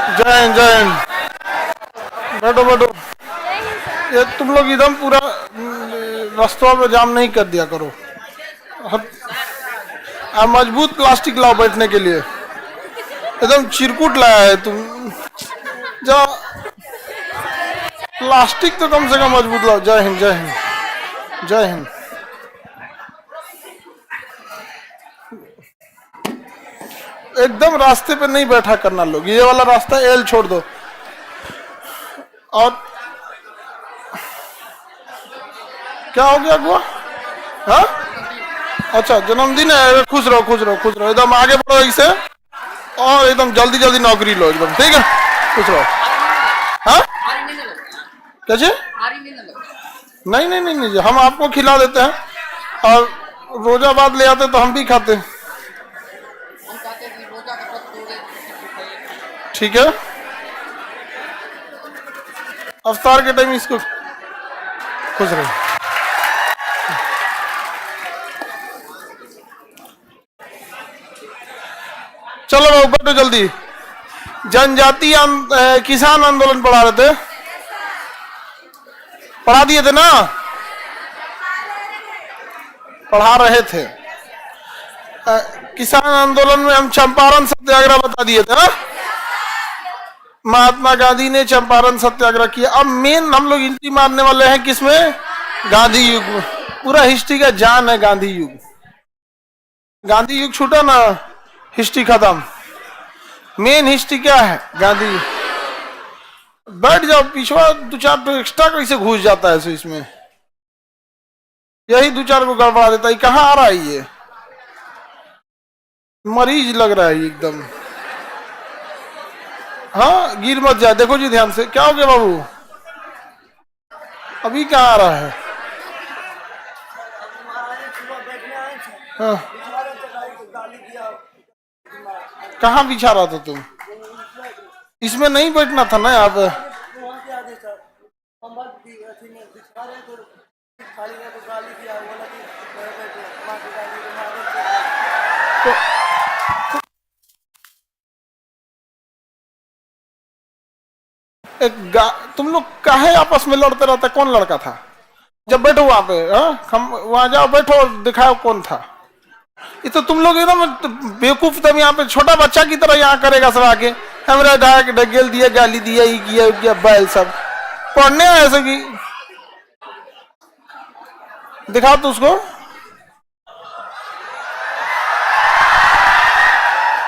जय हिंद जय हिंद। बैठो बैठो। ये तुम लोग एकदम पूरा रास्तों में जाम नहीं कर दिया करो। आप मजबूत प्लास्टिक लाओ बैठने के लिए। एकदम चिरकुट लाया है तुम। जा प्लास्टिक तो कम से कम मजबूत लाओ। जय हिंद जय हिंद जय हिंद। एकदम रास्ते पे नहीं बैठा करना लोग। ये वाला रास्ता एल छोड़ दो। और क्या हो गया गुआ? हाँ अच्छा जन्मदिन है। खुश रहो खुश रहो खुश रहो। एकदम आगे बढ़ो इसे और एकदम जल्दी जल्दी नौकरी लो एकदम। ठीक है खुश रहो। हाँ कैसे? नहीं नहीं नहीं नहीं हम आपको खिला देते हैं और रोजा बाद ले आते तो हम भी खाते। ठीक है अफ्तार के टाइम इसको खुश रहे। चलो बाबू बैठो जल्दी। जनजातीय किसान आंदोलन पढ़ा रहे थे। पढ़ा दिए थे ना? पढ़ा रहे थे। किसान आंदोलन में हम चंपारण सत्याग्रह बता दिए थे ना। महात्मा गांधी ने चंपारण सत्याग्रह किया। अब मेन हम लोग एंट्री मारने वाले हैं किसमें? गांधी युग में। पूरा हिस्ट्री का जान है गांधी युग। गांधी युग छूटा ना हिस्ट्री खत्म। मेन हिस्ट्री क्या है? गांधी युग। बैठ जाओ पिछवा दो चार तो एक्स्ट्रा कैसे घुस जाता है इसमें। यही दो चार को गड़बड़ा देता है। कहाँ आ रहा है ये? मरीज लग रहा है एकदम। हाँ गिर मत जाए। देखो जी ध्यान से। क्या हो गया बाबू? अभी क्या आ रहा है? हाँ कहाँ बिछा रहा था तुम? इसमें नहीं बैठना था ना। आप तो तुम लोग काहे आपस में लड़ते रहते? कौन लड़का था? जब बैठो वहां पे। वहां जाओ बैठो और दिखाओ कौन था। ये तो तुम लोग एकदम बेवकूफ। तुम यहाँ पे छोटा बच्चा की तरह यहाँ करेगा सब आके। हमारा ढकेल दिया गाली दिया ये किया बैल सब पढ़ने ऐसे की। दिखाओ तो उसको।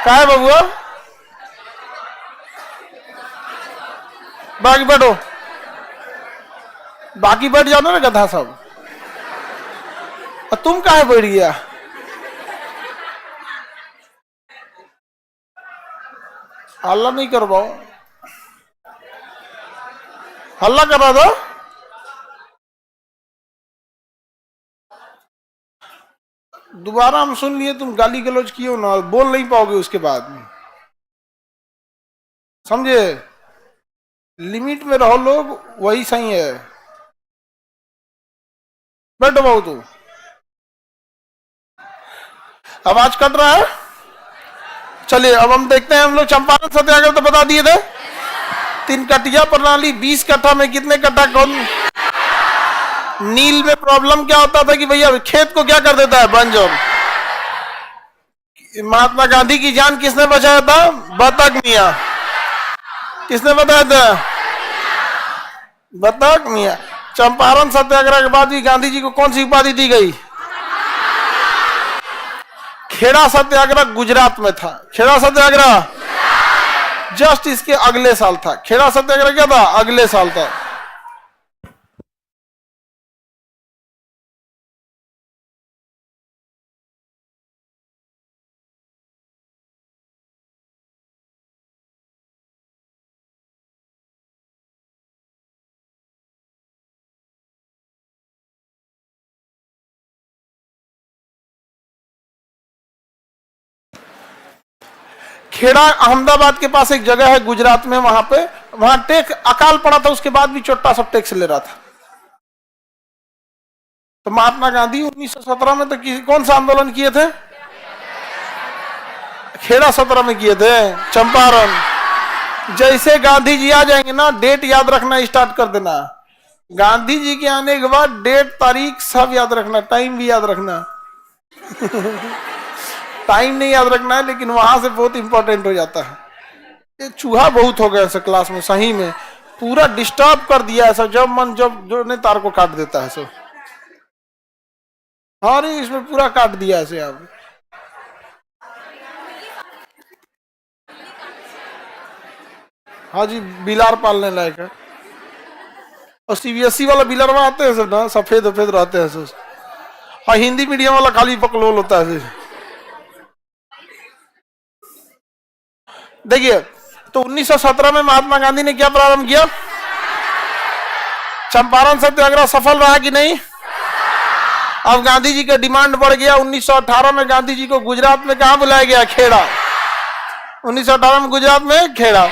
क्या है बबुआ? बाकी बैठो। बाकी बैठ जाओ ना गधा सब। और तुम काहे बैठ गया? हल्ला नहीं कर पाओ। हल्ला कर रहा था। दोबारा हम सुन लिए तुम गाली गलौज किए ना। बोल नहीं पाओगे उसके बाद। समझे? लिमिट में रहो लोग। वही सही है। बैठो बाबू तू। आवाज कट रहा है। चलिए अब हम देखते हैं। हम लोग चंपारण सत्याग्रह तो बता दिए थे। 3 कटिया प्रणाली 20 कट्ठा में कितने कट्ठा कौन? नील में प्रॉब्लम क्या होता था कि भैया खेत को क्या कर देता है? बंजर। महात्मा गांधी की जान किसने बचाया था? बतख मियां। किसने बताया था? बतख मियां। चंपारण सत्याग्रह के बाद भी गांधी जी को कौन सी उपाधि दी गई? खेड़ा सत्याग्रह गुजरात में था। खेड़ा सत्याग्रह जस्ट इसके अगले साल था। खेड़ा सत्याग्रह क्या था? अगले साल था। खेड़ा अहमदाबाद के पास एक जगह है गुजरात में। वहां पे वहां टैक्स अकाल पड़ा था। उसके बाद भी चोट्टा सब टैक्स ले रहा था। तो महात्मा गांधी 1917 में तो कौन सा आंदोलन किए थे? खेड़ा 17 में किए थे। चंपारण जैसे गांधी जी आ जाएंगे ना, डेट याद रखना स्टार्ट कर देना। गांधी जी के आने के बाद डेट, तारीख सब याद रखना, टाइम भी याद रखना। टाइम नहीं याद रखना है, लेकिन वहां से बहुत इंपॉर्टेंट हो जाता है। ये चूहा बहुत हो गया ऐसा क्लास में, सही में पूरा डिस्टर्ब कर दिया ऐसा, जब मन जब जो ने तार को काट देता है सब। हाँ नहीं, इसमें पूरा काट दिया ऐसे आप। हाँ जी, बिलार पालने लायक है। और सीबीएसई वाला बिलरवा आते हैं सब ना, सफेद सफेद रहते हैं सब। हाँ, हिंदी मीडियम वाला खाली पकलोल होता है। देखिए, तो 1917 में महात्मा गांधी ने क्या प्रारंभ किया? चंपारण सत्याग्रह सफल रहा कि नहीं? अब गांधी जी का डिमांड बढ़ गया। 1918 में गांधी जी को गुजरात में कहा बुलाया गया? खेड़ा। 1918 में गुजरात में खेड़ा।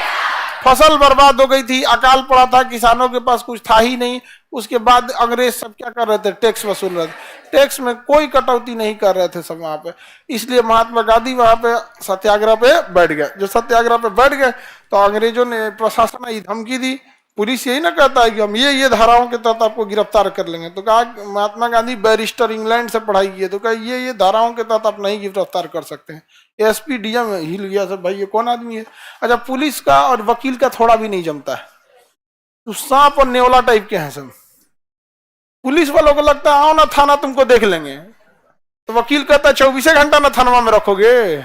फसल बर्बाद हो गई थी, अकाल पड़ा था, किसानों के पास कुछ था ही नहीं। उसके बाद अंग्रेज सब क्या कर रहे थे? टैक्स वसूल रहे थे। टैक्स में कोई कटौती नहीं कर रहे थे सब वहां पे। इसलिए महात्मा गांधी वहां पे सत्याग्रह पे बैठ गए। जो सत्याग्रह पे बैठ गए तो अंग्रेजों ने, प्रशासन ने धमकी दी। पुलिस यही ना कहता है कि हम ये धाराओं के तहत आपको गिरफ्तार कर लेंगे। तो कहा, महात्मा गांधी बैरिस्टर, इंग्लैंड से पढ़ाई की है, तो कहा ये धाराओं के तहत आप नहीं गिरफ्तार कर सकते हैं। एसपी डीएम हिल गया सब, भाई ये कौन आदमी है? अच्छा, पुलिस का और वकील का थोड़ा भी नहीं जमता है, तो सांप और नेवला टाइप के हैं सब। पुलिस वालों को लगता है आओ ना थाना, तुमको देख लेंगे। तो वकील कहता है 24 घंटा ना थाना में रखोगे?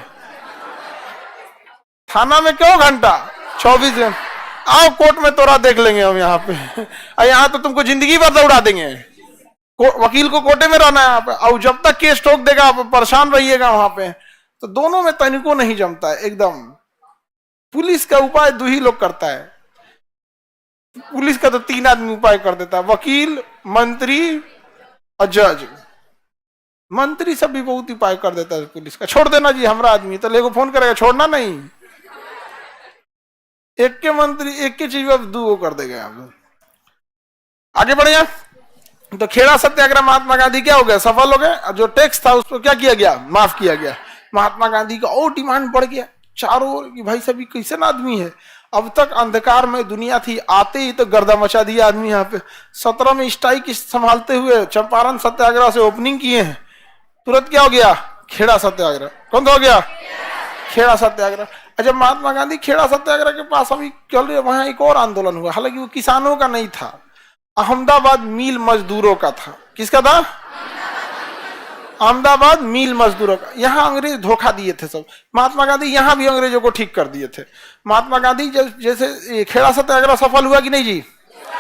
थाना में क्यों घंटा? 24 घंटा। आओ कोर्ट में तोरा देख लेंगे हम यहाँ पे। यहाँ तो तुमको जिंदगी भर दौड़ा देंगे। वकील को कोर्टे में रहना है यहाँ पे, और जब तक केस ठोक देगा आप परेशान रहिएगा वहां पे। तो दोनों में तनिको नहीं जमता है एकदम। पुलिस का उपाय दो ही लोग करता है। पुलिस का तो 3 आदमी उपाय कर देता है, वकील, मंत्री और जज। मंत्री सब भी बहुत उपाय कर देता है पुलिस का। छोड़ देना जी हमारा आदमी, तो लेको फोन करेगा, छोड़ना नहीं। एक के मंत्री एक के चीज दो कर देगा आप। आगे बढ़े। तो खेड़ा सत्याग्रह महात्मा गांधी क्या हो गया? सफल हो गए। जो टैक्स था उसको क्या किया गया? माफ किया गया। महात्मा गांधी का और डिमांड बढ़ गया चारों ओर कि भाई सभी कैसे आदमी है। अब तक अंधकार में दुनिया थी, आते ही तो गर्दा मचा दिया आदमी यहाँ पे। 17 में स्ट्राइक संभालते हुए चंपारण सत्याग्रह से ओपनिंग किए हैं। तुरंत क्या हो गया? खेड़ा सत्याग्रह। कौन हो गया? खेड़ा सत्याग्रह। अच्छा, महात्मा गांधी खेड़ा सत्याग्रह के पास अभी चल रहे, वहां एक और आंदोलन हुआ। हालांकि वो किसानों का नहीं था, अहमदाबाद मिल मजदूरों का था। किसका था? अहमदाबाद मिल मजदूरों का। यहाँ अंग्रेज धोखा दिए थे सब। महात्मा गांधी यहाँ भी अंग्रेजों को ठीक कर दिए थे। महात्मा गांधी जैसे खेड़ा सत्याग्रह सफल हुआ कि नहीं जी?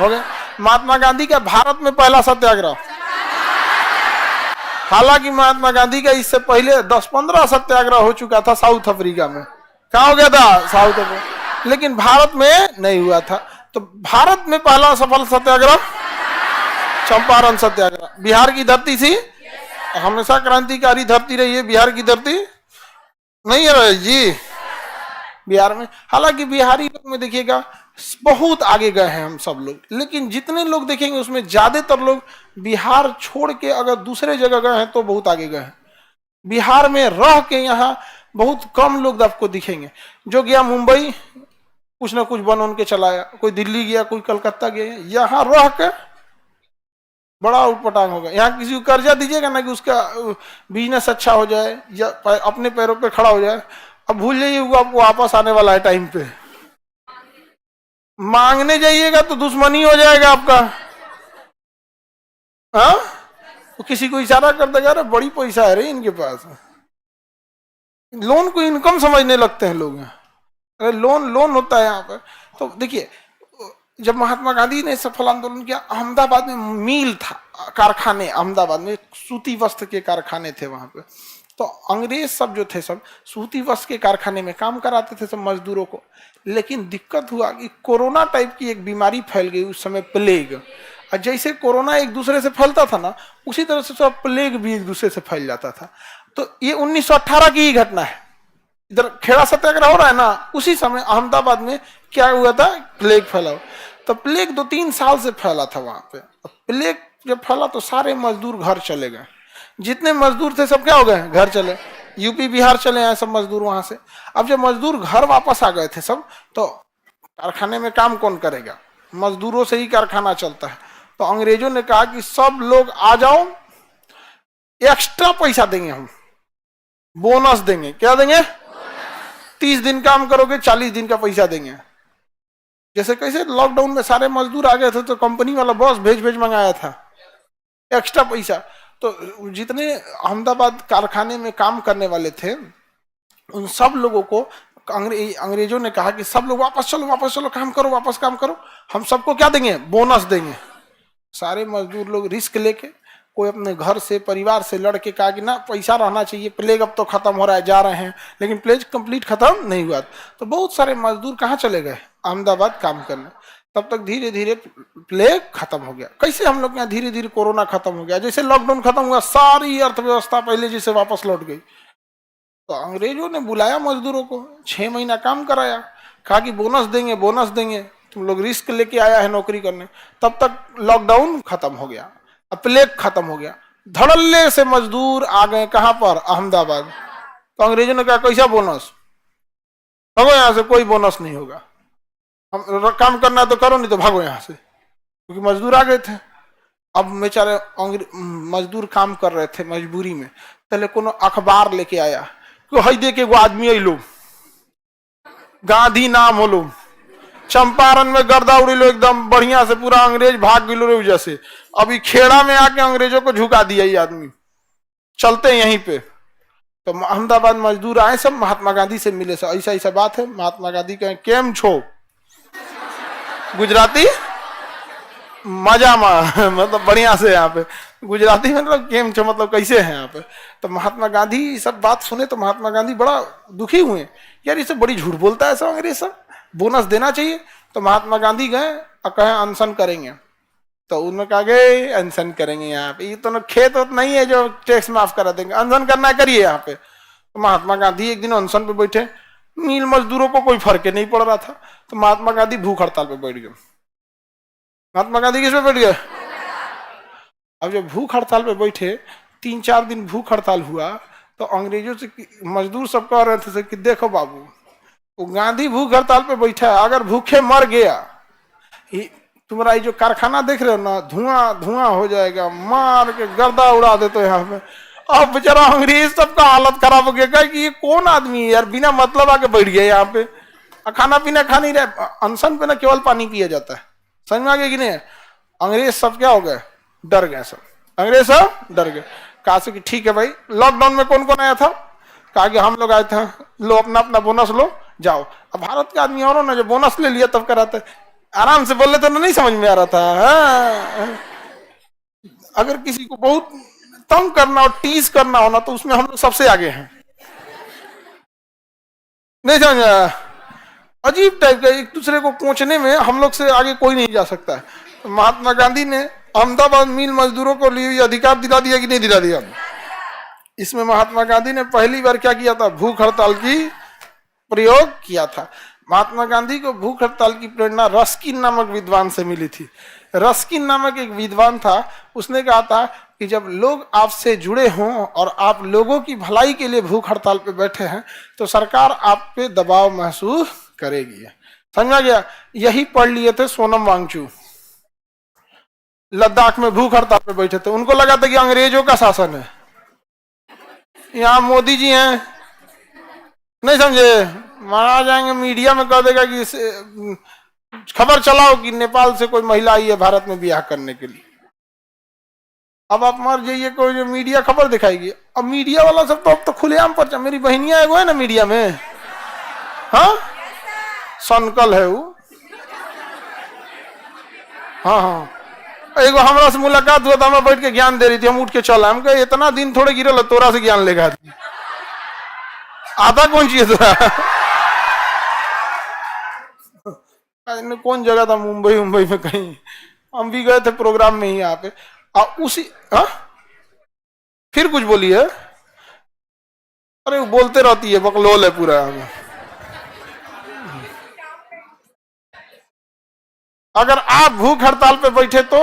हो गया। महात्मा गांधी का भारत में पहला सत्याग्रह। हालांकि महात्मा गांधी का इससे पहले 10-15 सत्याग्रह हो चुका था साउथ अफ्रीका में। कहा हो गया था? South Africa. लेकिन भारत में नहीं हुआ था। तो भारत में पहला सफल सत्याग्रह चंपारण सत्याग्रह। बिहार की धरती थी, हमेशा क्रांतिकारी धरती रही है बिहार की धरती। नहीं है जी बिहार में। हालांकि बिहारी लोग में देखिएगा बहुत आगे गए हैं हम सब लोग, लेकिन जितने लोग देखेंगे उसमें ज्यादातर लोग बिहार छोड़ के अगर दूसरे जगह गए हैं तो बहुत आगे गए हैं। बिहार में रह के यहाँ बहुत कम लोग आपको दिखेंगे। जो गया मुंबई कुछ ना कुछ बन उनके चलाया, कोई दिल्ली गया, कोई कलकत्ता गया। यहाँ रह के बड़ा उटपटांग होगा। यहाँ किसी को कर्जा दीजिएगा ना कि उसका बिजनेस अच्छा हो जाए या अपने पैरों पे खड़ा हो जाए, अब भूल जाइए वो आपको वापस आने वाला है टाइम पे। मांगने जाइएगा तो दुश्मनी हो जाएगा आपका। हाँ, तो किसी को इशारा कर देगा, अरे बड़ी पैसा है रे इनके पास। लोन को इनकम समझने लगते हैं लोग। अरे लोन होता है यहाँ पर। तो देखिए, जब महात्मा गांधी ने सफल आंदोलन किया, अहमदाबाद में मिल था, कारखाने, अहमदाबाद में सूती वस्त्र के कारखाने थे वहां पे। तो अंग्रेज सब जो थे सब सूती वस्त्र के कारखाने में काम कराते थे सब मजदूरों को। लेकिन दिक्कत हुआ कि कोरोना टाइप की एक बीमारी फैल गई उस समय, प्लेग। और जैसे कोरोना एक दूसरे से फैलता था ना, उसी तरह से सब प्लेग भी एक दूसरे से फैल जाता था। तो ये 1918 की ही घटना है। इधर खेड़ा सत्याग्रह हो रहा है ना, उसी समय अहमदाबाद में क्या हुआ था? प्लेग फैला। तो प्लेग 2-3 साल से फैला था वहां पे। प्लेग जब फैला तो सारे मजदूर घर चले गए। जितने मजदूर थे सब क्या हो गए? घर चले। यूपी बिहार चले आए सब मजदूर वहां से। अब जब मजदूर घर वापस आ गए थे सब, तो कारखाने में काम कौन करेगा, मजदूरों से ही कारखाना चलता है। तो अंग्रेजों ने कहा कि सब लोग आ जाओ, एक्स्ट्रा पैसा देंगे, हम बोनस देंगे। क्या देंगे? 30 दिन काम करोगे 40 दिन का पैसा देंगे। जैसे कैसे लॉकडाउन में सारे मजदूर आ गए थे तो कंपनी वाला बॉस भेज भेज मंगाया था एक्स्ट्रा पैसा। तो जितने अहमदाबाद कारखाने में काम करने वाले थे उन सब लोगों को अंग्रेजों ने कहा कि सब लोग वापस चलो काम करो, वापस काम करो, हम सबको क्या देंगे? बोनस देंगे। सारे मजदूर लोग रिस्क लेके, कोई अपने घर से परिवार से लड़के कहा कि ना पैसा रहना चाहिए, प्लेग अब तो खत्म हो रहा है, जा रहे हैं। लेकिन प्लेज कंप्लीट खत्म नहीं हुआ। तो बहुत सारे मजदूर कहाँ चले गए? अहमदाबाद काम करने। तब तक धीरे धीरे प्लेग खत्म हो गया। कैसे हम लोग यहाँ धीरे धीरे कोरोना खत्म हो गया, जैसे लॉकडाउन खत्म हुआ सारी अर्थव्यवस्था पहले जैसे वापस लौट गई। तो अंग्रेजों ने बुलाया मजदूरों को, 6 महीना काम कराया, कहा कि बोनस देंगे, बोनस देंगे, तुम लोग रिस्क लेके आया है नौकरी करने। तब तक लॉकडाउन खत्म हो गया, अब प्लेग खत्म हो गया, धड़ल्ले से मजदूर आ गए कहां पर? अहमदाबाद। तो अंग्रेजों ने कहा कैसा बोनस? भागो यहां से, कोई बोनस नहीं होगा, हम काम करना तो करो, नहीं तो भागो यहां से। क्योंकि मजदूर आ गए थे। अब बेचारे मजदूर काम कर रहे थे मजबूरी में। पहले कोनो अखबार लेके आया कि हई दे के एगो आदमी अलो, गांधी नाम होलो, चंपारण में गर्दा उड़ी लो एकदम बढ़िया से, पूरा अंग्रेज भाग गिलो रे वजह से। अभी खेड़ा में आके अंग्रेजों को झुका दिया ये आदमी, चलते यहीं पे। तो अहमदाबाद मजदूर आए, सब महात्मा गांधी से मिले। सब ऐसा ऐसा बात है, महात्मा गांधी कहे केम छो, गुजराती मजा मतलब बढ़िया से यहाँ पे गुजराती मतलब केम छो मतलब कैसे है यहाँ पे। तो महात्मा गांधी सब बात सुने तो महात्मा गांधी बड़ा दुखी हुए, यार ये सब बड़ी झूठ बोलता है सब अंग्रेज, सब बोनस देना चाहिए। तो महात्मा गांधी गए और कहे अनशन करेंगे। तो उन्होंने कहा गए अनशन करेंगे यहाँ पे, ये तो खेत नहीं है जो टैक्स माफ करा देंगे, अनशन करना करिए यहाँ पे। तो महात्मा गांधी एक दिन अनशन पे बैठे, मील मजदूरों को कोई फर्क नहीं पड़ रहा था। तो महात्मा गांधी भूख हड़ताल पे बैठ गए। महात्मा गांधी किस पे बैठ गए? अब जब भूख हड़ताल पे बैठे, 3-4 दिन भूख हड़ताल हुआ, तो अंग्रेजों से मजदूर सब कह रहे थे कि देखो बाबू, वो गांधी भूख हड़ताल पे बैठा है, अगर भूखे मर गया, तुम्हारा ये जो कारखाना देख रहे हो ना, धुआं धुआं हो जाएगा, मार के गर्दा उड़ा देते यहाँ पे। अब बेचारा अंग्रेज सबका हालत खराब हो गया कि ये कौन आदमी है यार, बिना मतलब आके बैठ गया यहाँ पे, खाना पीना खा नहीं रहे। अनशन पे ना केवल पानी पिया जाता है, समझ में आ गया कि नहीं? अंग्रेज सब क्या हो गए? डर गए सब, अंग्रेज सब डर गए। कहा से कि ठीक है भाई, लॉकडाउन में कौन कौन आया था? कहा कि हम लोग आए थे, लो अपना अपना बोनस लो जाओ। अब भारत के आदमी और ना जो बोनस ले लिया तब कराते, आराम से बोले तो नहीं समझ में आ रहा था। हाँ। अगर किसी को बहुत तंग करना और टीज करना हो ना, तो उसमें हम लोग सबसे आगे हैं, नहीं समझ आया? अजीब टाइप का, एक दूसरे को कोचने में हम लोग से आगे कोई नहीं जा सकता है। तो महात्मा गांधी ने अहमदाबाद मिल मजदूरों को लिए अधिकार दिला दिया कि नहीं दिला दिया? इसमें महात्मा गांधी ने पहली बार क्या किया था? भूख हड़ताल की प्रयोग किया था। महात्मा गांधी को भूख हड़ताल की प्रेरणा रस्किन नामक विद्वान से मिली थी। रस्किन नामक एक विद्वान था, उसने कहा था कि जब लोग आपसे जुड़े हों और आप लोगों की भलाई के लिए भूख हड़ताल पे बैठे हैं, तो सरकार आप पे दबाव महसूस करेगी। समझ में गया? यही पढ़ लिए थे सोनम वांगचू, लद्दाख में भूख हड़ताल पे बैठे थे, उनको लगा था कि अंग्रेजों का शासन है। यहाँ मोदी जी हैं, नहीं समझे? मारा जाएंगे, मीडिया में कह देगा कि खबर चलाओ कि नेपाल से कोई महिला आई है भारत में ब्याह करने के लिए। अब आप मर जाइए, कोई जो मीडिया खबर दिखाएगी। अब मीडिया वाला सब तो अब तो खुलेआम पर, मेरी बहनिया एगो है ना मीडिया में, हाँ सनकल है वो, हाँ हाँ, एगो हमरा से मुलाकात हुआ था, मैं बैठ के ज्ञान दे रही थी, हम उठ के चला, हम कहे इतना दिन थोड़े गिरल तोरा से ज्ञान लेगा, आता कौन चीज था? कौन जगह था, मुंबई में कहीं, हम भी गए थे प्रोग्राम में ही यहाँ पे। उसी फिर कुछ बोली है, अरे वो बोलते रहती है, बकलोल है पूरा। अगर आप भूख हड़ताल पे बैठे तो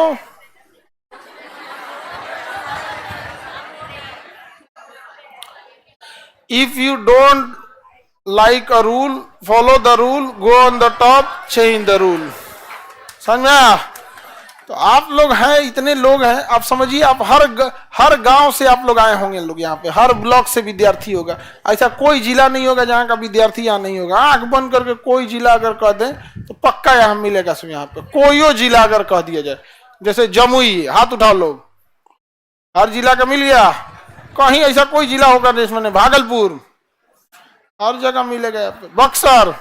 if you don't like a rule, follow the rule, go on the top, change the rule. समझ में आया? तो आप लोग हैं, इतने लोग हैं, आप समझिए, आप हर गांव से आप लोग आए होंगे लोग यहाँ पे, हर ब्लॉक से विद्यार्थी होगा। ऐसा कोई जिला नहीं होगा जहाँ का विद्यार्थी यहाँ नहीं होगा। आंख बंद करके कोई जिला अगर कह दें तो पक्का यहाँ मिलेगा सब। यहाँ पे कोई जिला अगर कह दिया जाए, जैसे जमुई, हाथ उठाओ लोग, हर जिला का मिल गया। कहीं ऐसा कोई जिला होगा जिसमें, भागलपुर, हर जगह मिलेगा यहाँ पे। बक्सर,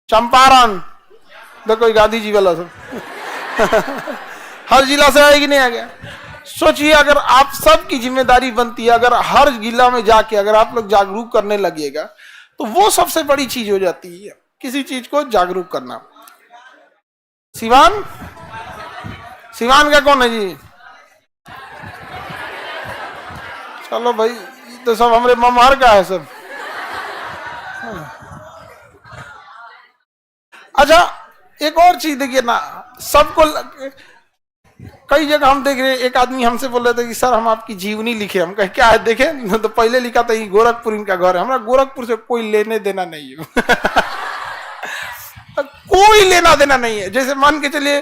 चंपारण, देखो गांधी जी वाला सब हर जिला से आएगी, नहीं आ गया। सोचिए अगर आप सबकी जिम्मेदारी बनती है, अगर हर जिला में जाके अगर आप लोग जागरूक करने लगेगा तो वो सबसे बड़ी चीज हो जाती है, किसी चीज को जागरूक करना। सिवान, सिवान का कौन है जी? चलो भाई, तो सब हमारे ममहर का है सब। अच्छा, एक और चीज देखिए ना, सबको कई जगह हम देख रहे हैं, एक आदमी हमसे बोल रहे थे कि सर हम आपकी जीवनी लिखे। हम कहे क्या है, देखे तो पहले लिखा था ये गोरखपुर इनका घर है। हमारा गोरखपुर से कोई लेने देना नहीं है कोई लेना देना नहीं है। जैसे मान के चलिए,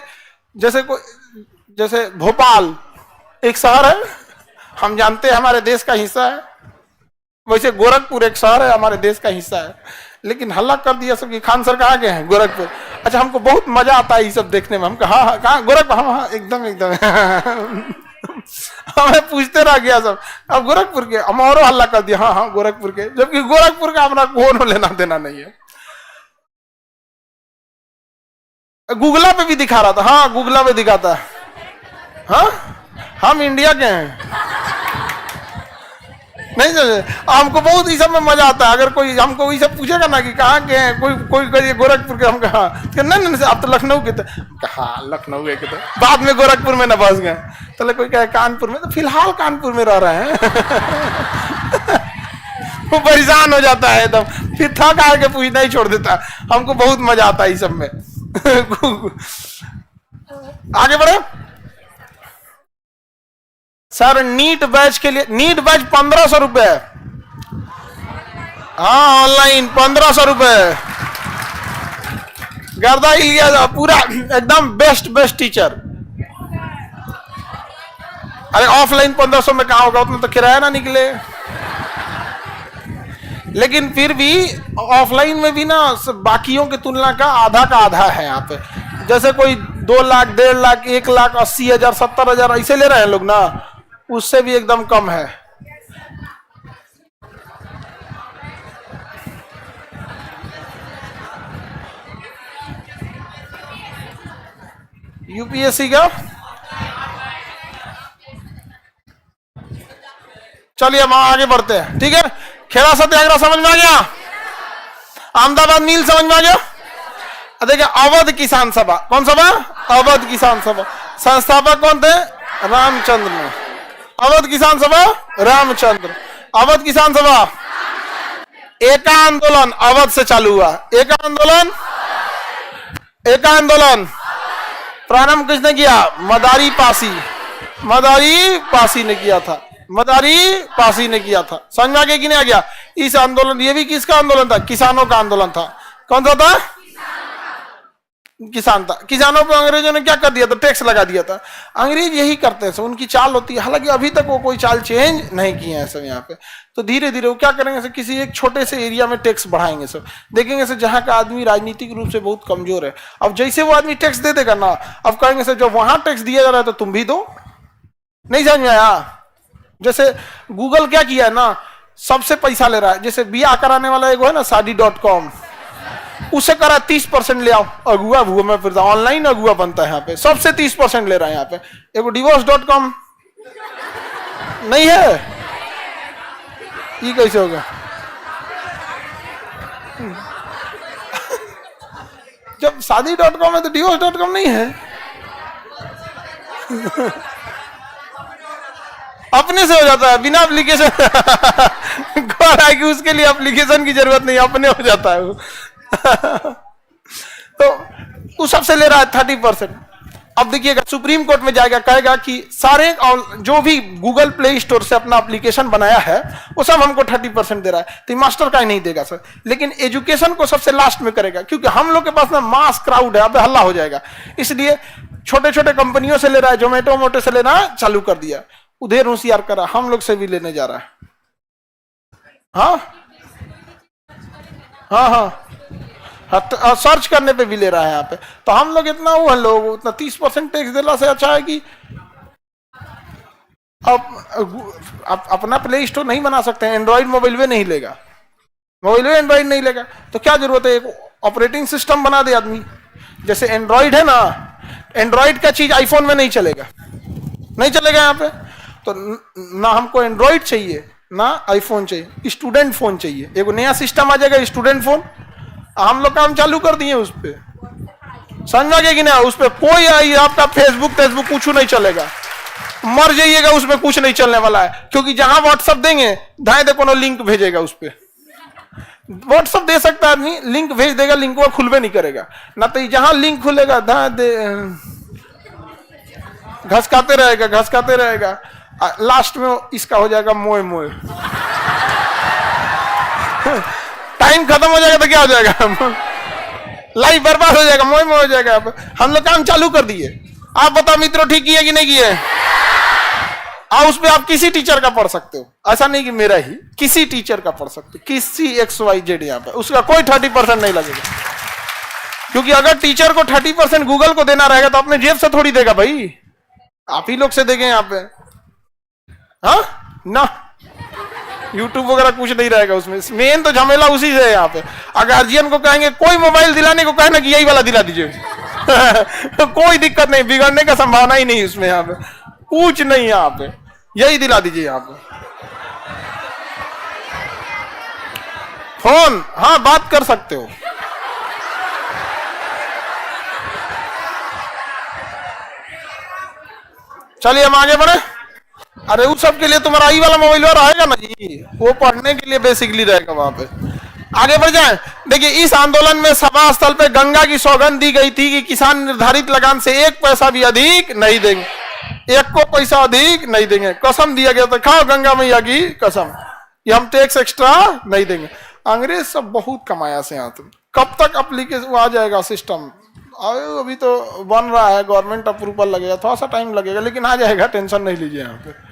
जैसे भोपाल एक शहर है, हम जानते हैं हमारे देश का हिस्सा है, वैसे गोरखपुर एक शहर है, हमारे देश का हिस्सा है। लेकिन हल्ला कर दिया सब कि खान सर कहाँ गए हैं, गोरखपुर। अच्छा, हमको बहुत मजा आता है ये सब देखने में। हम कहा हाँ कहाँ, गोरखपुर, हाँ एकदम एकदम हमें पूछते रह गया सब, अब गोरखपुर के, हम और हल्ला कर दिया हाँ हाँ गोरखपुर के, जबकि गोरखपुर का हमारा कौन लेना देना नहीं है। गूगला पे भी दिखा रहा था, हाँ गूगला पे दिखाता है, हाँ हम इंडिया के हैं। नहीं समझे? हमको बहुत इस सब में मजा आता है। अगर कोई हमको ये सब पूछेगा ना कि कहाँ के हैं, कोई कहिए गोरखपुर के, हम कहा नहीं आप तो लखनऊ के थे। हाँ लखनऊ के थे, बाद में गोरखपुर में न बस गए। तो कोई कहे कानपुर में, तो फिलहाल कानपुर में रह रहे हैं वो परेशान हो जाता है एकदम, फिर थक आके पूछना ही छोड़ देता है। हमको बहुत मजा आता है इस सब में आगे बढ़े सर। नीट बैच के लिए, नीट बैच 1500 रुपए, हाँ ऑनलाइन 1500 रुपए, गर्दा ही लिया जा पूरा, एकदम बेस्ट टीचर। अरे ऑफलाइन 1500 में कहाँ होगा, उतना तो किराया ना निकले। लेकिन फिर भी ऑफलाइन में भी ना बाकियों की तुलना का आधा है यहाँ पे। जैसे कोई 2 लाख, 1.5 लाख, 1 लाख 80,000, 70,000 ऐसे ले रहे हैं लोग ना, उससे भी एकदम कम है। यूपीएससी का चलिए हम आगे बढ़ते हैं, ठीक है। खेड़ा सत्याग्रह समझ में आ गया, अहमदाबाद मील समझ में आ गया। देखिए अवध किसान सभा, कौन सभा? अवध किसान सभा। संस्थापक कौन थे? रामचंद्र ने। अवध किसान सभा रामचंद्र। अवध किसान सभा एका आंदोलन अवध से चालू हुआ। एका आंदोलन प्रारंभ किसने किया? मदारी पासी ने किया था। मदारी पासी ने किया था। समझ में आ गया कि नहीं आ गया? इस आंदोलन, ये भी किसका आंदोलन था? किसानों का आंदोलन था। कौन सा था? किसान था। किसानों पर अंग्रेजों ने क्या कर दिया था? टैक्स लगा दिया था। अंग्रेज यही करते हैं, उनकी चाल होती है। हालांकि अभी तक वो कोई चाल चेंज नहीं किए हैं सब यहाँ पे। तो धीरे धीरे वो क्या करेंगे, किसी एक छोटे से एरिया में टैक्स बढ़ाएंगे सब। देखेंगे सर जहाँ का आदमी राजनीतिक रूप से बहुत कमजोर है, अब जैसे वो आदमी टैक्स दे देगा ना, अब कहेंगे सर जब वहां टैक्स दिया जा रहा है तो तुम भी दो। नहीं समझ में आया? जैसे गूगल क्या किया है ना, सबसे पैसा ले रहा है। जैसे बिया कराने वाला एक है ना शादी.com, उसे करा 30% ले आओ, अगुआ भूआ में फिर ऑनलाइन अगुआ बनता है यहाँ पे, सबसे 30% ले रहा है यहाँ पे। एक डिवोर्स.com नहीं है, ये कैसे होगा? जब शादी.com है तो डिवोर्स.com नहीं है अपने से हो जाता है बिना एप्लीकेशन कि उसके लिए एप्लीकेशन की जरूरत नहीं, अपने हो जाता है वो तो उस सबसे ले रहा है 30%। अब देखिएगा सुप्रीम कोर्ट में जाएगा, कहेगा कि सारे जो भी गूगल प्ले स्टोर से अपना एप्लीकेशन बनाया है वो सब हमको 30% दे रहा है, तो मास्टर का ही नहीं देगा सर, लेकिन एजुकेशन को सबसे लास्ट में करेगा, क्योंकि हम लोग के पास ना मास क्राउड है, अब हल्ला हो जाएगा, इसलिए छोटे छोटे कंपनियों से ले रहा है, जोमेटो मोटो से लेना चालू कर दिया, उधर होशियार करा, हम लोग से भी लेने जा रहा है। हाँ हाँ हाँ, सर्च करने पे भी ले रहा है यहाँ पे, तो हम लोग इतना वो लोग उतना 30% टैक्स देना से अच्छा है कि अब अपना प्ले स्टोर नहीं बना सकते हैं, एंड्रॉइड मोबाइल में नहीं लेगा, मोबाइल में एंड्रॉइड नहीं लेगा, तो क्या जरूरत है, एक ऑपरेटिंग सिस्टम बना दे आदमी, जैसे एंड्रॉइड है ना, एंड्रॉइड का चीज आईफोन में नहीं चलेगा, नहीं चलेगा यहाँ पे, तो ना हमको एंड्रॉइड चाहिए ना आईफोन चाहिए, स्टूडेंट फोन चाहिए, एक नया सिस्टम आ जाएगा स्टूडेंट फोन, हम लोग काम चालू कर दिए उस पर, समझा गया कि नहीं, उस पर कोई आपका फेसबुक कुछ नहीं चलेगा, मर जाइएगा, उसमें कुछ नहीं चलने वाला है, क्योंकि जहां व्हाट्सएप देंगे धाए दे कोनो लिंक भेजेगा, उस पर व्हाट्सएप दे सकता है आदमी, लिंक भेज देगा, लिंक वो खुलबे नहीं करेगा ना, तो जहां लिंक खुलेगा धाए दे घसकाते रहेगा, लास्ट में इसका हो जाएगा मोए मोए टाइम खत्म हो जाएगा तो क्या हो जाएगा, लाइफ बर्बाद हो जाएगा, मोए मोए हो जाएगा। हम लोग काम चालू कर दिए, आप बताओ मित्रों ठीक किए कि नहीं किए? उस पे आप किसी टीचर का पढ़ सकते हो, ऐसा नहीं कि मेरा ही, किसी टीचर का पढ़ सकते हो, किसी XYZ यहाँ पे, उसका कोई 30% नहीं लगेगा, क्योंकि अगर टीचर को 30% गूगल को देना रहेगा तो अपने जेब से थोड़ी देगा भाई, आप ही लोग से देंगे यहाँ पे, हाँ ना, यूट्यूब वगैरह कुछ नहीं रहेगा उसमें, मेन तो झमेला उसी से है यहाँ पे। गार्जियन को कहेंगे कोई मोबाइल दिलाने को कहे ना कि यही वाला दिला दीजिए तो कोई दिक्कत नहीं, बिगड़ने का संभावना ही नहीं उसमें, यहाँ पे कुछ नहीं, यहाँ पे यही दिला दीजिए यहाँ पे फोन, हाँ बात कर सकते हो, चलिए हम आगे बढ़े। अरे उस सब के लिए तुम्हारा आई वाला मोबाइल रहेगा ना जी, वो पढ़ने के लिए बेसिकली रहेगा वहां पे। आगे बढ़ जाए, देखिए इस आंदोलन में सभा स्थल पे गंगा की सौगंध दी गई थी कि किसान निर्धारित लगान से 1 पैसा भी अधिक नहीं देंगे, 1 को पैसा अधिक नहीं देंगे, कसम दिया गया था, खाओ गंगा मैया की कसम कि हम टैक्स एक्स्ट्रा नहीं देंगे। अंग्रेज सब बहुत कमाया से यहाँ, कब तक अप्लीकेशन आ जाएगा सिस्टम, अभी तो बन रहा है, गवर्नमेंट अप्रूवल लगेगा, थोड़ा सा टाइम लगेगा, लेकिन आ जाएगा, टेंशन नहीं लीजिए। यहाँ पे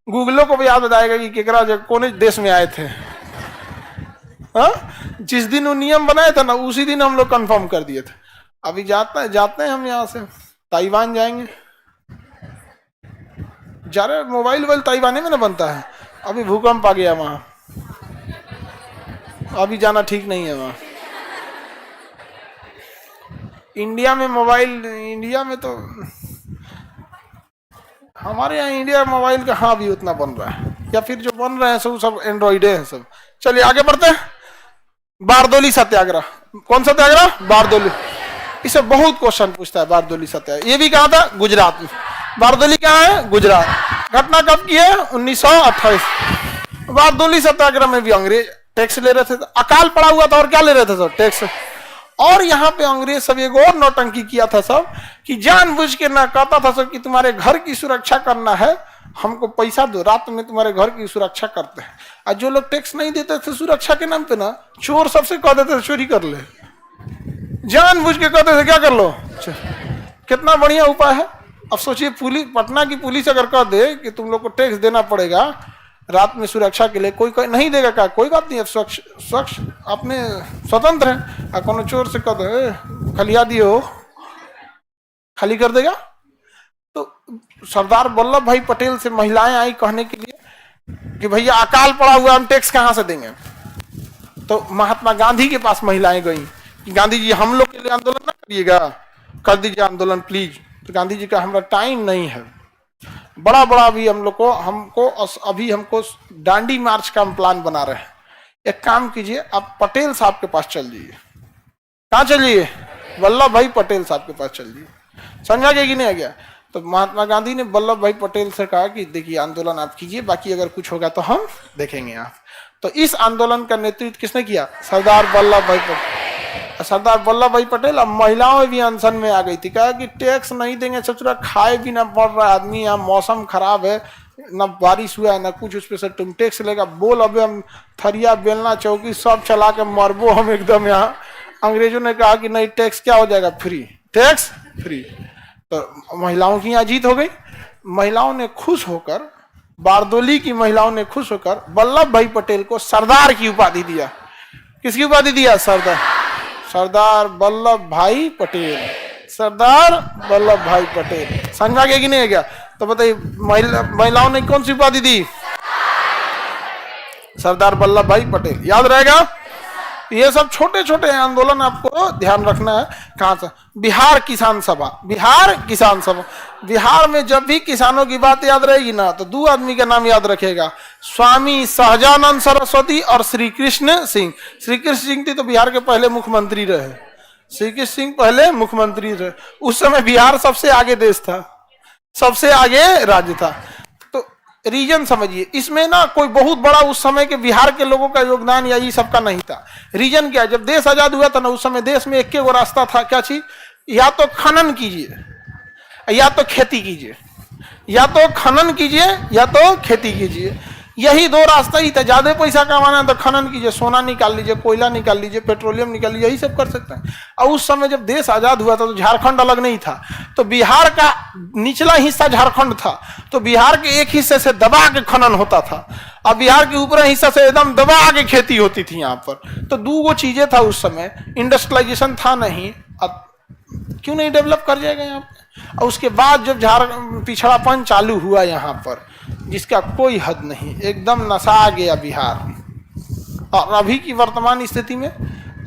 गूगलों को भी याद बताएगा कि केकरा कौन देश में आए थे, हाँ जिस दिन वो नियम बनाए थे ना उसी दिन हम लोग कंफर्म कर दिए थे। अभी जाते हैं हम यहाँ से ताइवान जाएंगे, जा रहे मोबाइल ताइवान में ना बनता है, अभी भूकंप आ गया वहां, अभी जाना ठीक नहीं है वहां। इंडिया में मोबाइल, इंडिया में तो हमारे यहाँ इंडिया मोबाइल का हाँ भी उतना बन रहा है, या फिर जो बन रहे हैं सब एंड्रॉइड है सब। चलिए आगे बढ़ते हैं। बारदोली सत्याग्रह, कौन सत्याग्रह? बारदोली। इसे बहुत क्वेश्चन पूछता है बारदोली सत्याग्रह, ये भी कहा था गुजरात में, बारदोली कहाँ है? गुजरात। घटना कब की है? 1928। बारदोली सत्याग्रह में भी अंग्रेज टैक्स ले रहे थे, अकाल पड़ा हुआ था और क्या ले रहे थे सब? टैक्स। और यहाँ पे अंग्रेज सब एक और नौटंकी किया था सब कि जानबूझ के ना कहता था सब कि तुम्हारे घर की सुरक्षा करना है, हमको पैसा दो, रात में तुम्हारे घर की सुरक्षा करते हैं। और जो लोग टैक्स नहीं देते थे सुरक्षा के नाम पे ना, चोर सबसे कह देते थे चोरी कर ले, जानबूझ के कहते थे क्या कर लो। कितना बढ़िया उपाय है। अब सोचिए पुलिस, पटना की पुलिस अगर कह दे कि तुम लोग को टैक्स देना पड़ेगा रात में सुरक्षा के लिए, कोई नहीं देगा क्या? कोई बात नहीं, अब स्वच्छ अपने स्वतंत्र है। और कोनो चोर से कह दो खलिया दियो, खाली कर देगा। तो सरदार वल्लभ भाई पटेल से महिलाएं आई कहने के लिए कि भैया अकाल पड़ा हुआ, हम टैक्स कहां से देंगे। तो महात्मा गांधी के पास महिलाएं गई कि गांधी जी हम लोग के लिए आंदोलन ना करिएगा, कर दीजिए आंदोलन प्लीज। तो गांधी जी का हमारा टाइम नहीं है, बड़ा अभी हमको डांडी मार्च का प्लान बना रहे हैं। एक काम कीजिए, आप पटेल साहब के पास चल जाइए। कहाँ चलिए? वल्लभ भाई पटेल साहब के पास चल जाइए। समझा गया कि नहीं आ गया? तो महात्मा गांधी ने वल्लभ भाई पटेल से कहा कि देखिए आंदोलन आप कीजिए, बाकी अगर कुछ होगा तो हम देखेंगे आप। तो इस आंदोलन का नेतृत्व किसने किया? सरदार वल्लभ भाई पटेल। सरदार वल्लभ भाई पटेल अब महिलाओं भी अनशन में आ गई थी, कहा कि टैक्स नहीं देंगे, सचुरा खाए भी ना पड़ रहा है आदमी, यहाँ मौसम खराब है, ना बारिश हुआ है ना कुछ, उस पर से तुम टैक्स लेगा, बोल अबे हम थरिया बेलना चौकी सब चला के मरबो हम एकदम यहाँ। अंग्रेजों ने कहा कि नहीं टैक्स क्या हो जाएगा, फ्री, टैक्स फ्री। तो महिलाओं की यहाँ जीत हो गई। महिलाओं ने खुश होकर, बारदोली की महिलाओं ने खुश होकर वल्लभ भाई पटेल को सरदार की उपाधि दिया। किसकी उपाधि दिया? सरदार, सरदार वल्लभ भाई पटेल, सरदार वल्लभ भाई पटेल। समझ आ गया कि नहीं है क्या? तो बताइए महिलाओं ने कौन सी उपाधि दी? सरदार वल्लभ भाई पटेल। याद रहेगा? ये सब छोटे छोटे आंदोलन आपको ध्यान रखना है। कहां से? बिहार किसान सभा, बिहार किसान सभा। बिहार में जब भी किसानों की बात याद रहेगी ना तो दो आदमी का नाम याद रखेगा, स्वामी सहजानंद सरस्वती और श्री कृष्ण सिंह। श्री कृष्ण सिंह थी तो बिहार के पहले मुख्यमंत्री रहे, श्री कृष्ण सिंह पहले मुख्यमंत्री रहे। उस समय बिहार सबसे आगे देश था, सबसे आगे राज्य था। रीजन समझिए, इसमें ना कोई बहुत बड़ा उस समय के बिहार के लोगों का योगदान या ये सबका नहीं था। रीजन क्या है, जब देश आजाद हुआ था ना उस समय देश में एक के वो रास्ता था, क्या चीज? या तो खनन कीजिए या तो खेती कीजिए, या तो खनन कीजिए या तो खेती कीजिए, यही दो रास्ता ही था। ज्यादा पैसा कमाना है तो खनन कीजिए, सोना निकाल लीजिए, कोयला निकाल लीजिए, पेट्रोलियम निकाल लीजिए, यही सब कर सकते हैं। और उस समय जब देश आजाद हुआ था तो झारखंड अलग नहीं था, तो बिहार का निचला हिस्सा झारखंड था, तो बिहार के एक हिस्से से दबा के खनन होता था, अब बिहार के ऊपर हिस्सा से एकदम दबा के खेती होती थी यहाँ पर। तो दो चीजें था उस समय, इंडस्ट्रियलाइजेशन था नहीं, अब क्यों नहीं डेवलप कर जाएगा यहाँ पर। और उसके बाद जब पिछड़ापन चालू हुआ यहाँ पर, जिसका कोई हद नहीं, एकदम नशा गया बिहार। और अभी की वर्तमान स्थिति में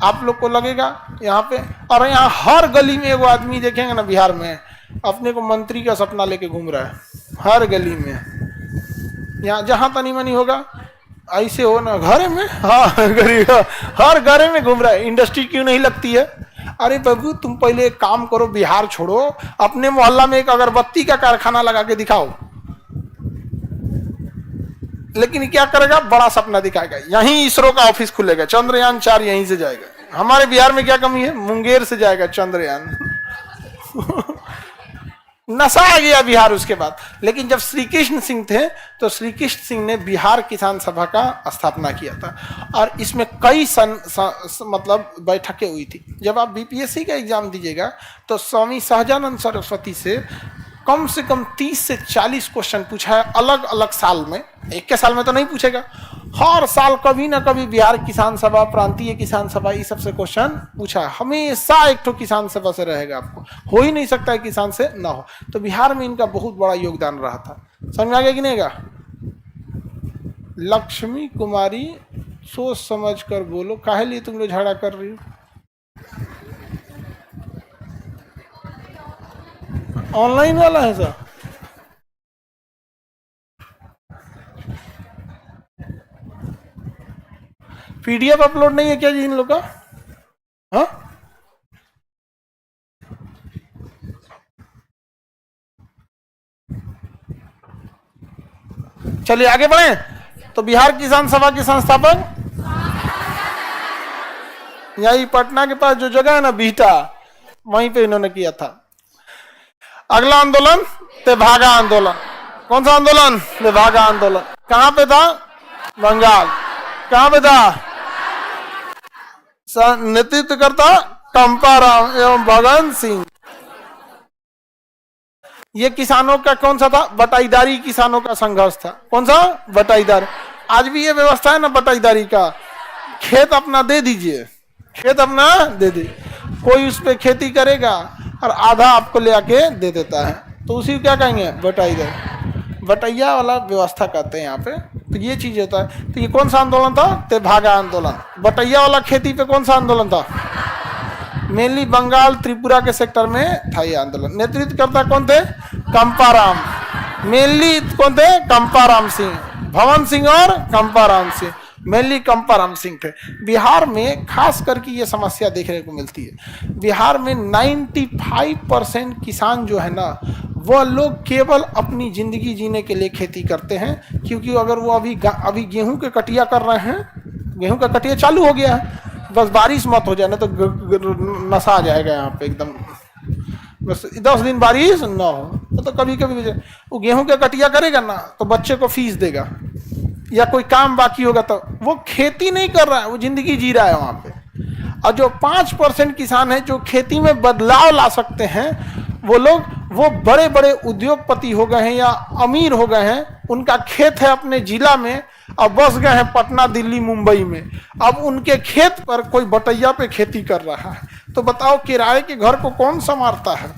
आप लोग को लगेगा यहाँ पे, और यहाँ हर गली में वो आदमी देखेंगे ना बिहार में, अपने को मंत्री का सपना लेके घूम रहा है, हर गली में। यहाँ जहाँ तनी मनी होगा ऐसे हो ना, घरे में, हाँ गरीब हर घरे में घूम रहा है। इंडस्ट्री क्यों नहीं लगती है? अरे बाबू तुम पहले एक काम करो, बिहार छोड़ो, अपने मोहल्ला में एक अगरबत्ती का कारखाना लगा के दिखाओ। लेकिन क्या करेगा? बड़ा सपना दिखाएगा, यहीं इसरो का ऑफिस खुलेगा, चंद्रयान 4 यहीं से जाएगा। हमारे बिहार में क्या कमी है? मुंगेर से जाएगा चंद्रयान। नशा आ गया बिहार उसके बाद। लेकिन जब श्री कृष्ण सिंह थे तो श्री कृष्ण सिंह ने बिहार किसान सभा का स्थापना किया था, और इसमें कई मतलब बैठकें हुई थी। जब आप बीपीएससी का एग्जाम दीजिएगा तो स्वामी सहजानंद सरस्वती से कम 30 से 40 क्वेश्चन पूछा है, अलग अलग साल में, एक के साल में तो नहीं पूछेगा, हर साल कभी ना कभी बिहार किसान सभा, प्रांतीय किसान सभा, ये सबसे क्वेश्चन पूछा है। हमेशा एक तो किसान सभा से रहेगा, आपको हो ही नहीं सकता है किसान से ना हो। तो बिहार में इनका बहुत बड़ा योगदान रहा था। समझ में आ गया कि नहीं गा? लक्ष्मी कुमारी, सोच समझ कर बोलो, काहे लिए तुम लोग झगड़ा कर रही हो? ऑनलाइन वाला है सर? पीडीएफ अपलोड नहीं है क्या जी इन लोग का? हाँ, चलिए आगे बढ़े। तो बिहार किसान सभा के संस्थापक यही पटना के पास जो जगह है ना बीटा, वहीं पे इन्होंने किया था। अगला आंदोलन तेभागा आंदोलन। कौन सा आंदोलन? तेभागा आंदोलन। कहां पे था? बंगाल। कहां पे था? नेतृत्व करता कंपाराम एवं भगत सिंह। ये किसानों का कौन सा था? बटाईदारी किसानों का संघर्ष था। कौन सा? बटाईदार। आज भी ये व्यवस्था है ना बटाईदारी का, खेत अपना दे दीजिए, खेत अपना दे दीजिए, कोई उस पर खेती करेगा और आधा आपको ले आके दे देता है, तो उसी को क्या कहेंगे? बटाईदार, बटैया वाला व्यवस्था कहते हैं यहाँ पे। तो ये चीज होता है। तो ये कौन सा आंदोलन था? तेभागा आंदोलन। बटैया वाला खेती पे कौन सा आंदोलन था? मेनली बंगाल त्रिपुरा के सेक्टर में था ये आंदोलन। नेतृत्व करता कौन थे? कंपाराम। मेनली कौन थे? कंपाराम सिंह, भवन सिंह और कंपाराम सिंह। मेनली कंपाराम सिंह थे। बिहार में खास करके ये समस्या देखने को मिलती है। बिहार में 95% किसान जो है ना, वह लोग केवल अपनी जिंदगी जीने के लिए खेती करते हैं। क्योंकि अगर वो अभी गेहूं के कटिया कर रहे हैं, गेहूं का कटिया चालू हो गया है, बस बारिश मत हो जाए ना तो नशा आ जाएगा यहाँ पे एकदम। बस 10 दिन बारिश ना हो तो कभी कभी वो गेहूं का कटिया करेगा ना तो बच्चे को फीस देगा, या कोई काम बाकी होगा तो वो खेती नहीं कर रहा है, वो जिंदगी जी रहा है वहां पे। और जो 5% किसान है जो खेती में बदलाव ला सकते हैं, वो लोग वो बड़े बड़े उद्योगपति हो गए हैं या अमीर हो गए हैं। उनका खेत है अपने जिला में और बस गए हैं पटना, दिल्ली, मुंबई में। अब उनके खेत पर कोई बटैया पे खेती कर रहा है, तो बताओ किराए के घर को कौन संभालता है?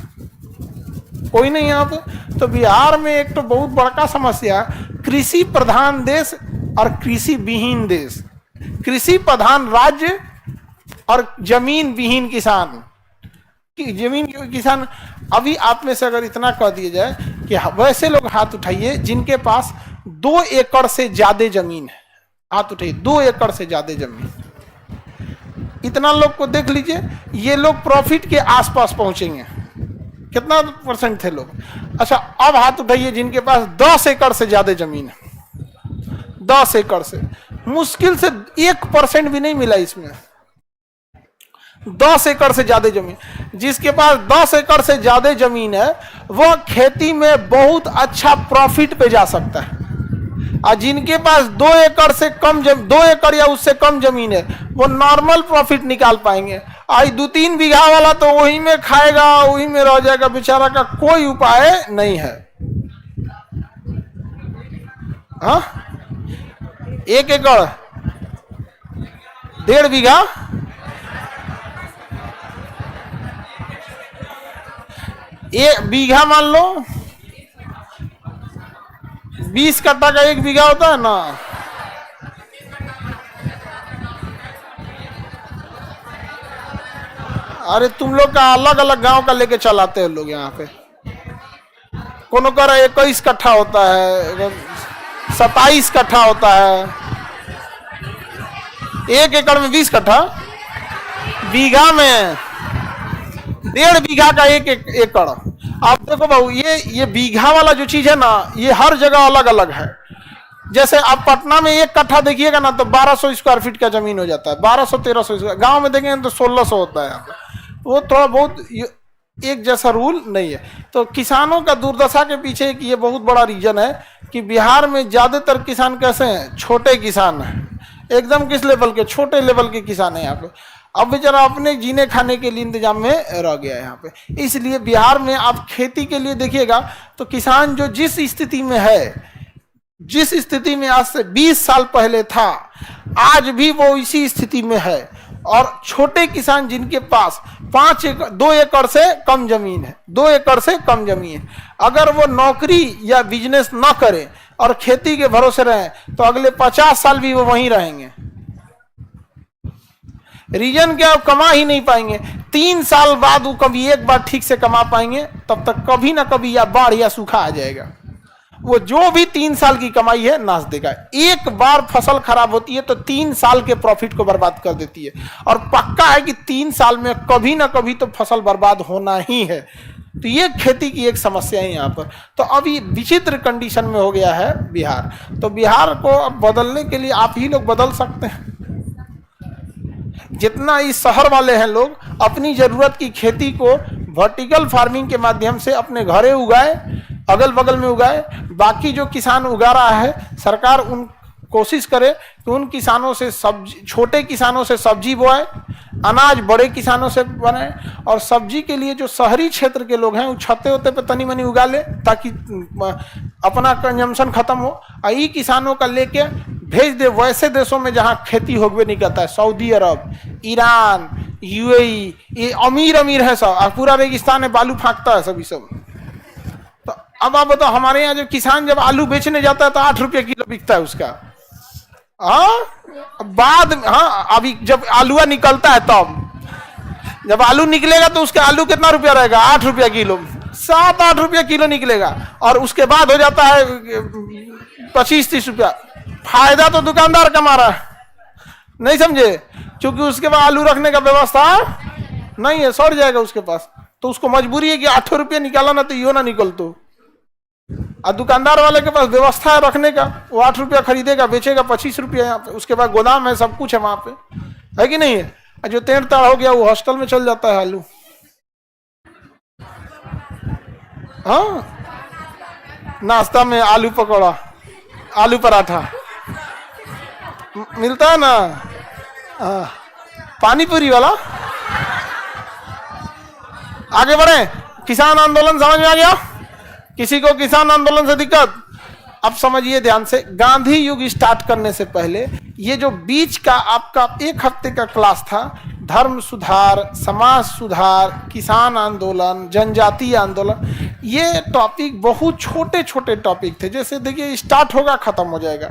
कोई नहीं यहाँ पे। तो बिहार में एक तो बहुत बड़का समस्या, कृषि प्रधान देश और कृषि विहीन देश, कृषि प्रधान राज्य और जमीन विहीन किसान। जमीन किसान, अभी आप में से अगर इतना कह दिया जाए कि वैसे लोग हाथ उठाइए जिनके पास 2 एकड़ से ज्यादा जमीन है, हाथ उठाइए। 2 एकड़ से ज्यादा जमीन, इतना लोग को देख लीजिए, ये लोग प्रॉफिट के आसपास पहुंचेंगे। कितना % थे लोग? अच्छा, अब हाथ उठाइए जिनके पास 10 एकड़ से ज्यादा जमीन है। 10 एकड़ से मुश्किल से 1% भी नहीं मिला इसमें। 10 एकड़ से ज्यादा जमीन, जिसके पास 10 एकड़ से ज्यादा जमीन है वह खेती में बहुत अच्छा प्रॉफिट पे जा सकता है। और जिनके पास 2 एकड़ से कम 2 एकड़ या उससे कम जमीन है वो नॉर्मल प्रॉफिट निकाल पाएंगे। आज 2-3 बीघा वाला तो वही में खाएगा, वही में रह जाएगा, बेचारा का कोई उपाय नहीं है। हाँ, 1 एकड़ 1.5 बीघा, एक बीघा मान लो 20 कट्टा का 1 बीघा होता है ना। अरे तुम लोग का अलग अलग गांव का लेके चलाते हो लोग यहाँ पे। कोनो कर 21 कट्ठा होता है, 27 कट्ठा होता है। 1 एकड़ में 20 कट्ठा, बीघा में 1.5 बीघा का 1 एकड़। आप देखो बाबू, ये बीघा वाला जो चीज है ना, ये हर जगह अलग अलग है। जैसे आप पटना में 1 कट्ठा देखिएगा ना तो 1200 स्क्वायर फीट का जमीन हो जाता है, 1200-1300। गांव में देखेंगे तो 1600 होता है यहाँ पे। वो थोड़ा बहुत एक जैसा रूल नहीं है। तो किसानों का दुर्दशा के पीछे एक ये बहुत बड़ा रीजन है कि बिहार में ज्यादातर किसान कैसे हैं? छोटे किसान हैं, एकदम किस लेवल के? छोटे लेवल के किसान है यहाँ पे। अब बेचारा अपने जीने खाने के लिए इंतजाम में रह गया है यहाँ पे। इसलिए बिहार में आप खेती के लिए देखिएगा तो किसान जो जिस स्थिति में है, जिस स्थिति में आज से 20 साल पहले था, आज भी वो इसी स्थिति में है। और छोटे किसान जिनके पास 2 एकड़ से कम जमीन है, 2 एकड़ से कम जमीन है, अगर वो नौकरी या बिजनेस ना करे और खेती के भरोसे रहे तो अगले 50 साल भी वो वहीं रहेंगे। रीजन क्या? कमा ही नहीं पाएंगे। 3 साल बाद वो कभी एक बार ठीक से कमा पाएंगे, तब तक कभी ना कभी या बाढ़ या सूखा आ जाएगा। वो जो भी 3 साल की कमाई है नाश देगा। एक बार फसल खराब होती है तो 3 साल के प्रॉफिट को बर्बाद कर देती है। और पक्का है कि 3 साल में कभी ना कभी तो फसल बर्बाद होना ही है। तो ये खेती की एक समस्या है यहाँ पर। तो अभी विचित्र कंडीशन में हो गया है बिहार। तो बिहार को अब बदलने के लिए आप ही लोग बदल सकते हैं। जितना इस शहर वाले हैं लोग अपनी जरूरत की खेती को वर्टिकल फार्मिंग के माध्यम से अपने घरे उगाए, अगल बगल में उगाए। बाकी जो किसान उगा रहा है, सरकार उन कोशिश करे कि उन किसानों से सब्जी, छोटे किसानों से सब्जी बोए, अनाज बड़े किसानों से बने। और सब्जी के लिए जो शहरी क्षेत्र के लोग हैं वो छत्ते होते पे तनी मनी उगा ले ताकि अपना कंजम्पशन खत्म हो। और ये किसानों का लेके भेज दे वैसे देशों में जहां खेती होगवे नहीं करता है, सऊदी अरब, ईरान, यूएई, ये अमीर अमीर है सब, पूरा रेगिस्तान है, बालू फाँकता है सभी सब। तो अब आप बताओ, हमारे यहाँ जो किसान जब आलू बेचने जाता है तो 8 रुपये किलो बिकता है उसका। बाद में, हाँ, अभी जब आलूआ निकलता है तब, जब आलू निकलेगा तो उसका आलू कितना रुपया रहेगा? 8 रुपया किलो, 7-8 रुपया किलो निकलेगा। और उसके बाद हो जाता है 25-30 रुपया। फायदा तो दुकानदार कमा रहा है, नहीं समझे? क्योंकि उसके बाद आलू रखने का व्यवस्था नहीं है, सड़ जाएगा उसके पास। तो उसको मजबूरी है कि 8 रुपया निकाला ना तो यो ना निकल। तो और दुकानदार वाले के पास व्यवस्था है रखने का, वो 8 रुपया खरीदेगा, बेचेगा 25 रुपया यहाँ पे। उसके बाद गोदाम है, सब कुछ है वहां पे, है कि नहीं है? और जो तेड़ ताड़ हो गया वो हॉस्टल में चल जाता है आलू। हाँ, नाश्ता में आलू पकौड़ा, आलू पराठा मिलता है ना। पानी पूरी वाला। आगे बढ़े। किसान आंदोलन समझ में आ गया? किसी को किसान आंदोलन से दिक्कत? अब समझिए ध्यान से, गांधी युग स्टार्ट करने से पहले ये जो बीच का आपका 1 हफ्ते का क्लास था, धर्म सुधार, समाज सुधार, किसान आंदोलन, जनजातीय आंदोलन, ये टॉपिक बहुत छोटे छोटे टॉपिक थे। जैसे देखिए स्टार्ट होगा खत्म हो जाएगा,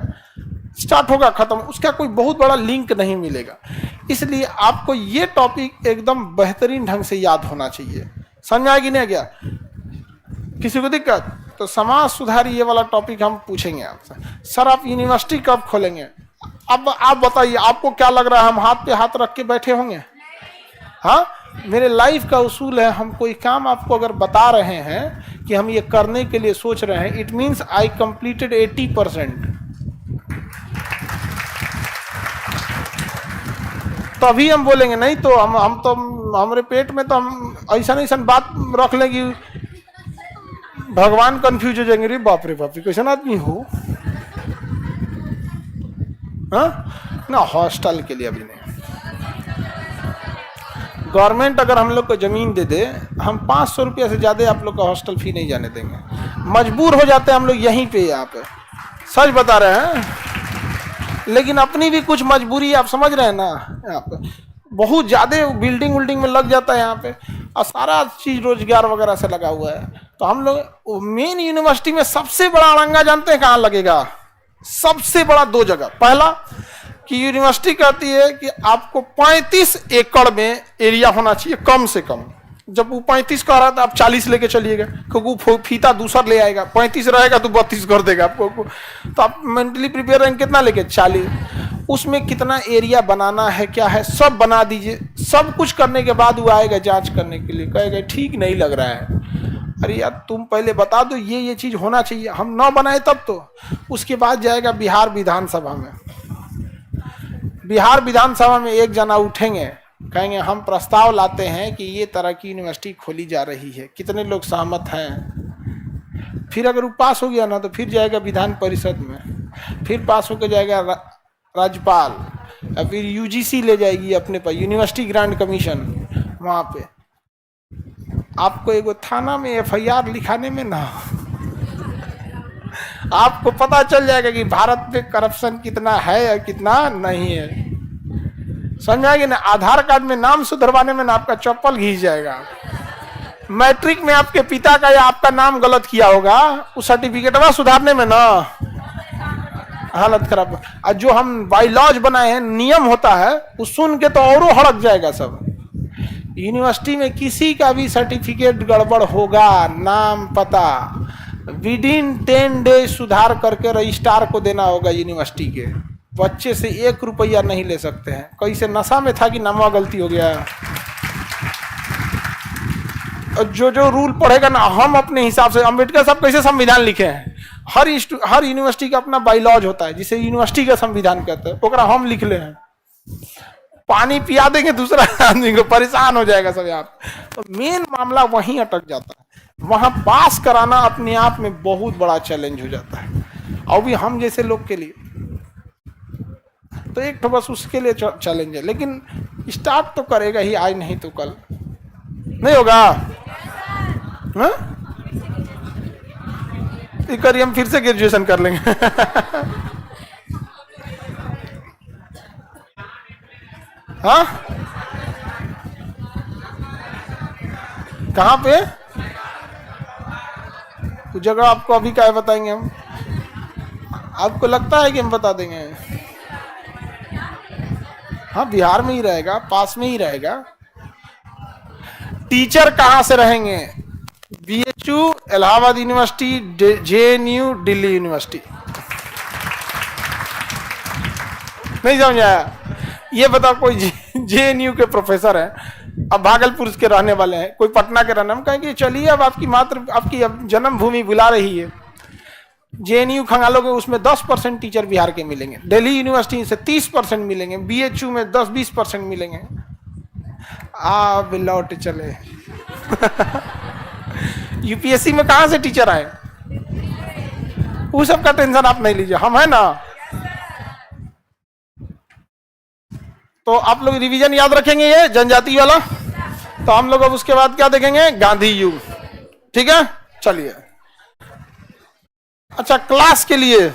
स्टार्ट होगा खत्म, उसका कोई बहुत बड़ा लिंक नहीं मिलेगा। इसलिए आपको ये टॉपिक एकदम बेहतरीन ढंग से याद होना चाहिए। समझ में आएगी नहीं क्या? किसी को दिक्कत? तो समाज सुधार ये वाला टॉपिक हम पूछेंगे आपसे। सर आप यूनिवर्सिटी कब खोलेंगे? अब आप बताइए, आपको क्या लग रहा है हम हाथ पे हाथ रख के बैठे होंगे? हाँ, मेरे लाइफ का उसूल है, हम कोई काम आपको अगर बता रहे हैं कि हम ये करने के लिए सोच रहे हैं, इट मीन्स आई कंप्लीटेड 80%। तभी हम बोलेंगे, नहीं तो हम तो हमारे पेट में तो हम ऐसा ऐसा बात रख लेंगे, भगवान कंफ्यूज हो जाएंगे। रे बाप रे बाप, कैसा आदमी हो। हाँ ना, हॉस्टल के लिए अभी नहीं। गवर्नमेंट अगर हम लोग को जमीन दे दे, हम 500 रुपया से ज्यादा आप लोग का हॉस्टल फी नहीं जाने देंगे। मजबूर हो जाते हैं हम लोग यहीं पे, यहाँ पे सच बता रहे हैं। लेकिन अपनी भी कुछ मजबूरी आप समझ रहे हैं ना। यहाँ पे बहुत ज्यादा बिल्डिंग विल्डिंग में लग जाता है यहाँ पे, और सारा चीज रोजगार वगैरह से लगा हुआ है। तो हम लोग मेन यूनिवर्सिटी में सबसे बड़ा अड़ंगा जानते हैं कहाँ लगेगा? सबसे बड़ा 2 जगह। पहला कि यूनिवर्सिटी कहती है कि आपको 35 एकड़ में एरिया होना चाहिए कम से कम। जब वो 35 कह रहा था, आप 40 लेके चलिएगा, क्योंकि वो फीता दूसरा ले आएगा। 35 रहेगा तो 32 कर देगा आपको। तो आप मेंटली प्रिपेयर रहेंगे कितना लेके? 40। उसमें कितना एरिया बनाना है, क्या है, सब बना दीजिए। सब कुछ करने के बाद वो आएगा जांच करने के लिए, कहेगा ठीक नहीं लग रहा है। अरे यार तुम पहले बता दो ये चीज होना चाहिए, हम ना बनाए तब तो। उसके बाद जाएगा बिहार विधानसभा में। बिहार विधानसभा में एक जना उठेंगे, कहेंगे हम प्रस्ताव लाते हैं कि ये तरह की यूनिवर्सिटी खोली जा रही है, कितने लोग सहमत हैं? फिर अगर वो पास हो गया ना, तो फिर जाएगा विधान परिषद में, फिर पास होकर जाएगा राज्यपाल, फिर यूजीसी ले जाएगी अपने पर, यूनिवर्सिटी ग्रांट कमीशन। वहां पे आपको एगो थाना में एफआईआर लिखाने में ना, आपको पता चल जाएगा कि भारत में करप्शन कितना है और कितना नहीं है। समझ आएगी ना? आधार कार्ड में नाम सुधरवाने में ना आपका चप्पल घिस जाएगा। मैट्रिक में आपके पिता का या आपका नाम गलत किया होगा, उस सर्टिफिकेटवा सुधारने में ना हालत खराब। और जो हम बाइलॉज बनाए हैं, नियम होता है, वो सुन के तो औरों हड़क जाएगा सब। यूनिवर्सिटी में किसी का भी सर्टिफिकेट गड़बड़ होगा, नाम पता, विदिन 10 डेज सुधार करके रजिस्ट्रार को देना होगा यूनिवर्सिटी के। बच्चे से 1 रुपया नहीं ले सकते हैं। कैसे नशा में था कि नामा गलती हो गया। और जो रूल पढ़ेगा ना, हम अपने हिसाब से, अम्बेडकर साहब कैसे संविधान लिखे हैं, हर यूनिवर्सिटी का अपना बाइलॉज होता है जिसे यूनिवर्सिटी का संविधान कहते हैं, ओकरा हम लिख ले हैं। पानी पिया देंगे दूसरा आदमी को, परेशान हो जाएगा सब यहाँ। तो मेन मामला वहीं अटक जाता है। वहां पास कराना अपने आप में बहुत बड़ा चैलेंज हो जाता है, और भी हम जैसे लोग के लिए तो एक तो बस उसके लिए चैलेंज है। लेकिन स्टार्ट तो करेगा ही, आज नहीं तो कल। नहीं होगा? करिए, हम फिर से ग्रेजुएशन कर लेंगे। हाँ, कहाँ पे? कुछ जगह आपको अभी क्या बताएंगे हम? आपको लगता है कि हम बता देंगे? हाँ, बिहार में ही रहेगा, पास में ही रहेगा। टीचर कहाँ से रहेंगे? BHU, Allahabad university, JNU, Delhi university. नहीं समझ आया? ये बताओ, कोई जेएनयू के प्रोफेसर हैं, अब भागलपुर के रहने वाले हैं, कोई पटना के रहने, हम कहेंगे चलिए अब आपकी जन्मभूमि बुला रही है। जेएनयू खंगालोगे, उसमें 10% टीचर बिहार के मिलेंगे, दिल्ली यूनिवर्सिटी से 30% मिलेंगे, बीएचयू में 10-20% मिलेंगे। आप लौट चले। यूपीएससी में कहां से टीचर आए? वो सब का टेंशन आप नहीं लीजिए, हम है ना। तो आप लोग रिवीजन याद रखेंगे ये जनजाति वाला। तो हम लोग अब उसके बाद क्या देखेंगे? गांधी युग। ठीक है, चलिए। अच्छा, क्लास के लिए